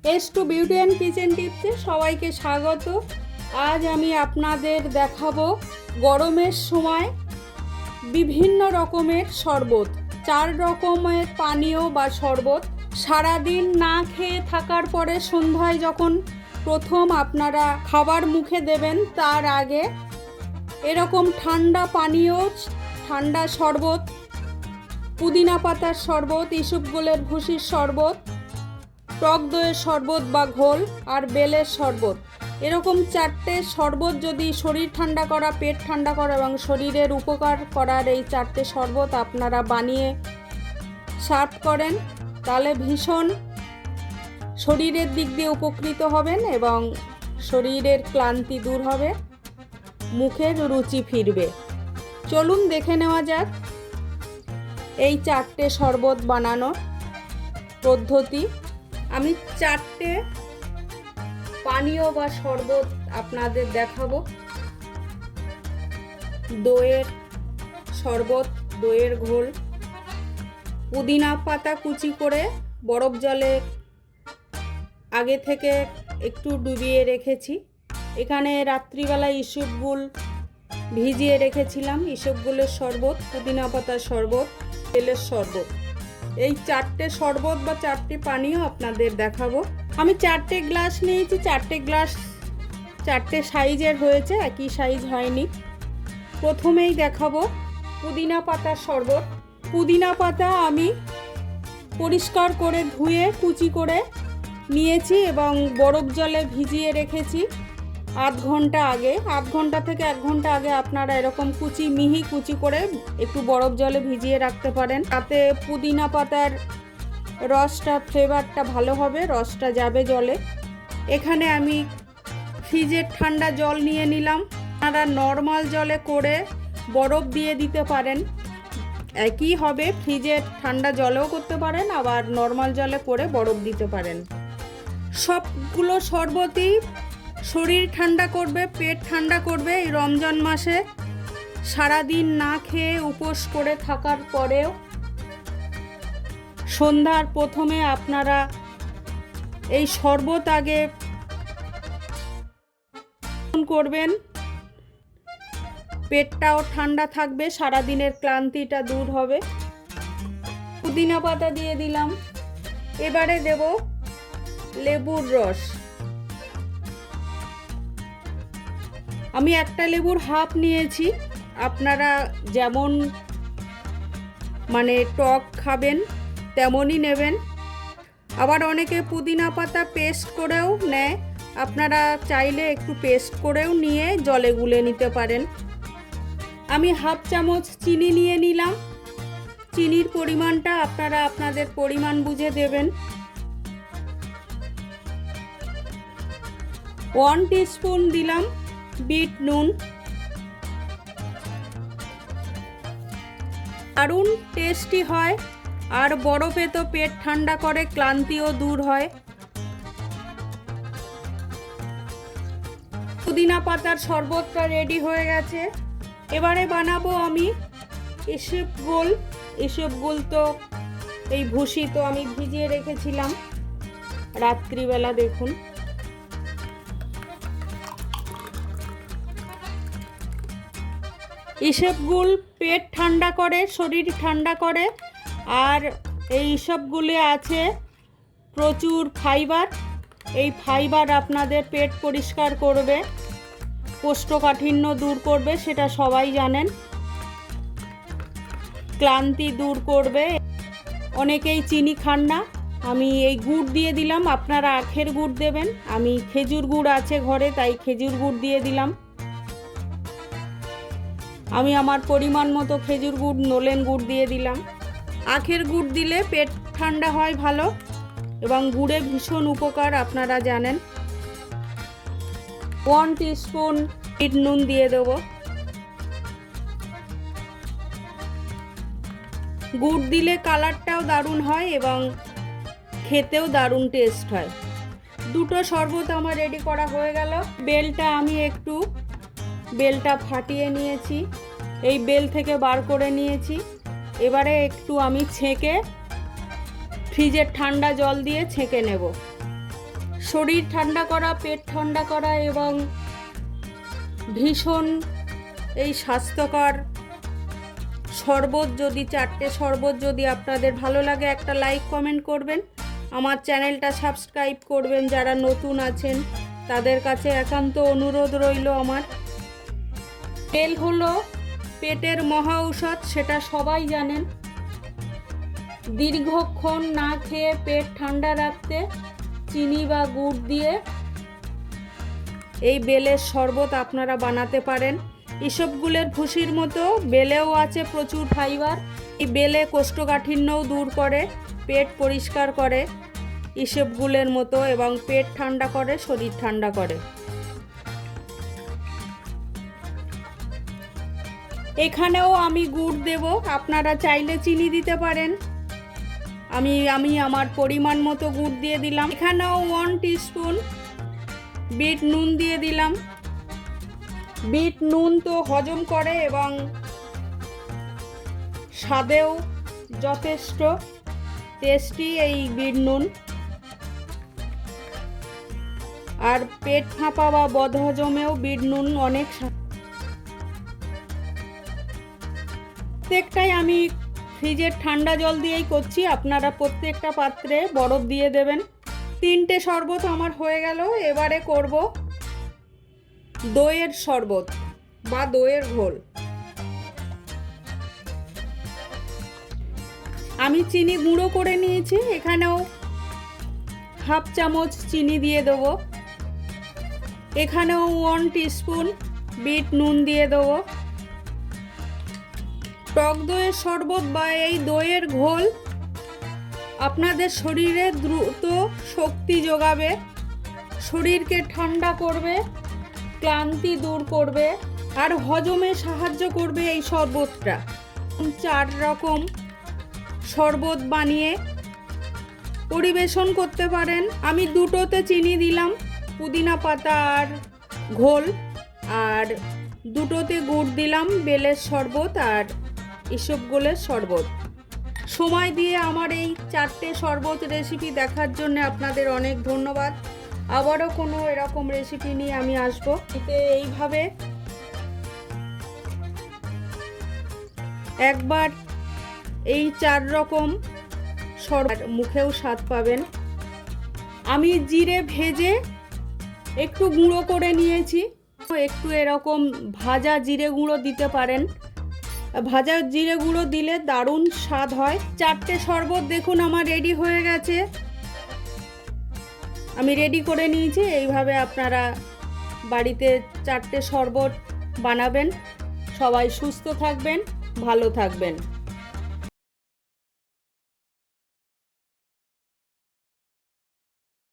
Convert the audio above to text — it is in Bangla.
S2 বিউটি অ্যান্ড কিচেন টিপসে সবাইকে স্বাগত। আজ আমি আপনাদের দেখাবো গরমের সময় বিভিন্ন রকমের শরবত, 4 রকমের পানীয় বা শরবত। সারাদিন না খেয়ে থাকার পরে সন্ধ্যায় যখন প্রথম আপনারা খাবার মুখে দেবেন তার আগে এরকম ঠান্ডা পানীয়, ঠান্ডা শরবত, পুদিনা পাতার শরবত, ইসবগুলের ভুসির শরবত, টক দইয়ের শরবত বা ঘোল আর বেলের শরবত, এরকম 4টে শরবত যদি শরীর ঠান্ডা করা, পেট ঠান্ডা করা এবং শরীরের উপকার করার এই 4টে শরবত আপনারা বানিয়ে সার্ভ করেন তাহলে ভীষণ শরীরের দিক দিয়ে উপকৃত হবেন এবং শরীরের ক্লান্তি দূর হবে, মুখের রুচি ফিরবে। চলুন দেখে নেওয়া যাক এই 4টে শরবত বানানোর পদ্ধতি। আমি 4টে পানীয় বা শরবত আপনাদের দেখাবো। দইয়ের শরবত, দইয়ের ঘোল, পুদিনা পাতা কুচি করে বরফ জলে আগে থেকে একটু ডুবিয়ে রেখেছি। এখানে রাত্রিবেলা ইসবগুল ভিজিয়ে রেখেছিলাম, ইসবগুলের শরবত, পুদিনা পাতার শরবত, বেলের শরবত। এই 4টে শরবত বা 4টে পানীয় আপনাদের দেখাবো। আমি 4টে গ্লাস নিয়েছি, 4টে গ্লাস 4টে সাইজের হয়েছে, একই সাইজ হয়নি। প্রথমেই দেখাবো পুদিনা পাতার শরবত। পুদিনা পাতা আমি পরিষ্কার করে ধুয়ে কুচি করে নিয়েছি এবং বরফ জলে ভিজিয়ে রেখেছি আধ ঘন্টা আগে। আধ ঘন্টা থেকে 1 ঘন্টা আগে আপনারা এরকম মিহি কুচি করে একটু বরফ জলে ভিজিয়ে রাখতে পারেন, তাতে পুদিনা পাতার রসটা, ফ্লেভারটা ভালো হবে, রসটা যাবে জলে। এখানে আমি ফ্রিজের ঠান্ডা জল নিয়ে নিলাম। আপনারা নর্মাল জলে করে বরফ দিয়ে দিতে পারেন, একই হবে। ফ্রিজের ঠান্ডা জলেও করতে পারেন, আবার নর্মাল জলে করে বরফ দিতে পারেন। সবগুলো শরবতই শরীর ঠান্ডা করবে, পেট ঠান্ডা করবে। এই রমজান মাসে সারাদিন না খেয়ে উপোস করে থাকার পরেও সন্ধ্যার প্রথমে আপনারা এই শরবত আগে করবেন, পেটটাও ঠান্ডা থাকবে, সারাদিনের ক্লান্তিটা দূর হবে। পুদিনা পাতা দিয়ে দিলাম। এবারে দেব লেবুর রস। আমি একটা লেবুর হাফ নিয়েছি, আপনারা যেমন টক খাবেন তেমনই নেবেন। আবার অনেকে পুদিনা পাতা পেস্ট করেও নেয়, আপনারা চাইলে একটু পেস্ট করেও নিয়ে জলে গুলে নিতে পারেন। আমি হাফ চামচ চিনি নিয়ে নিলাম। চিনির পরিমাণটা আপনারা আপনাদের পরিমাণ বুঝে দেবেন। 1 টিস্পুন দিলাম বিট নুন। দারুণ টেস্টি হয় আর বরফে তো পেট ঠান্ডা করে, ক্লান্তিও দূর হয়। পুদিনা পাতার শরবতটা রেডি হয়ে গেছে। এবারে বানাবো আমি ইসবগুল। ইসবগুল তো এই ভুসি তো আমি ভিজিয়ে রেখেছিলাম রাত্রিবেলা। দেখুন, ইসবগুল পেট ঠান্ডা করে, শরীর ঠান্ডা করে, আর এই ইসবগুলে আছে প্রচুর ফাইবার। এই ফাইবার আপনাদের পেট পরিষ্কার করবে, কোষ্ঠকাঠিন্য দূর করবে, সেটা সবাই জানেন। ক্লান্তি দূর করবে। অনেকেই চিনি খান না, আমি এই গুড় দিয়ে দিলাম, আপনারা আখের গুড় দেবেন। আমি খেজুর গুড় আছে ঘরে, তাই খেজুর গুড় দিয়ে দিলাম। আমি আমার পরিমাণ মতো খেজুর গুড়, নলেন গুড় দিয়ে দিলাম। আখের গুড় দিলে পেট ঠান্ডা হয় ভালো এবং গুড়ে ভীষণ উপকার, আপনারা জানেন। 1 টিস্পুন বিট নুন দিয়ে দেবো। গুড় দিলে কালারটাও দারুণ হয় এবং খেতেও দারুণ টেস্ট হয়। 2টো শরবত আমার রেডি করা হয়ে গেল। বেলটা আমি একটু বেলটা ফাটিয়ে নিয়েছি, এই বেল থেকে বার করে নিয়েছি। এবারে একটু আমি ছেঁকে ফ্রিজের ঠান্ডা জল দিয়ে ছেঁকে নেব। শরীর ঠান্ডা করা, পেট ঠান্ডা করা এবং ভীষণ এই স্বাস্থ্যকর শরবত যদি 4টে শরবত যদি আপনাদের ভালো লাগে একটা লাইক কমেন্ট করবেন, আমার চ্যানেলটা সাবস্ক্রাইব করবেন। যারা নতুন আছেন তাদের কাছে একান্ত অনুরোধ রইল আমার। বেল হলো পেটের মহা ঔষধ, সেটা সবাই জানেন। দীর্ঘক্ষণ না খেয়ে পেট ঠান্ডা রাখতে চিনি বা গুড় দিয়ে এই বেলের শরবত আপনারা বানাতে পারেন। ইসবগুলের ভুসির মতো বেলেও আছে প্রচুর ফাইবার। এই বেলে কোষ্ঠকাঠিন্যও দূর করে, পেট পরিষ্কার করে ইসবগুলের মতো, এবং পেট ঠান্ডা করে, শরীর ঠান্ডা করে। এখানেও আমি গুড় দেব, আপনারা চাইলে চিনি দিতে পারেন। আমি আমার পরিমাণ মতো গুড় দিয়ে দিলাম। এখানেও 1 টিস্পুন বিট নুন দিয়ে দিলাম। বিট নুন তো হজম করে এবং স্বাদেও যথেষ্ট টেস্টি এই বিট নুন। আর পেট ফাঁপা বা বদহজমেও বিট নুন অনেক। প্রত্যেকটাই আমি ফ্রিজের ঠান্ডা জল দিয়েই করছি, আপনারা প্রত্যেকটা পাত্রে বরফ দিয়ে দেবেন। 3টে শরবত আমার হয়ে গেল। এবারে করব দইয়ের শরবত বা দইয়ের ঘোল। আমি চিনি গুঁড়ো করে নিয়েছি, এখানেও 1/2 চামচ চিনি দিয়ে দেবো। এখানেও 1 টিস্পুন বিট নুন দিয়ে দেবো। টক দইয়ের শরবত বা এই দইয়ের ঘোল আপনাদের শরীরে দ্রুত শক্তি যোগাবে, শরীরকে ঠান্ডা করবে, ক্লান্তি দূর করবে আর হজমে সাহায্য করবে। এই শরবতটা 4 রকম শরবত বানিয়ে পরিবেশন করতে পারেন। আমি 2টোতে চিনি দিলাম, পুদিনা পাতা আর ঘোল, আর 2টোতে গুড় দিলাম, বেলের শরবত আর ইসবগুলের শরবত। সময় দিয়ে আমার এই 4টে শরবত রেসিপি দেখার জন্য আপনাদের অনেক ধন্যবাদ। আবারও কোনো এরকম রেসিপি নিয়ে আমি আসবো। এতে এইভাবে একবার এই 4 রকম শরবত মুখেও স্বাদ পাবেন। আমি জিরে ভেজে একটু গুঁড়ো করে নিয়েছি, একটু এরকম ভাজা জিরে গুঁড়ো দিতে পারেন। ভাজা জিরে গুঁড়ো দিলে দারুণ স্বাদ হয়। 4টে শরবত দেখুন আমার রেডি হয়ে গেছে, আমি রেডি করে নিয়েছি। এইভাবে আপনারা বাড়িতে 4টে শরবত বানাবেন। সবাই সুস্থ থাকবেন, ভালো থাকবেন।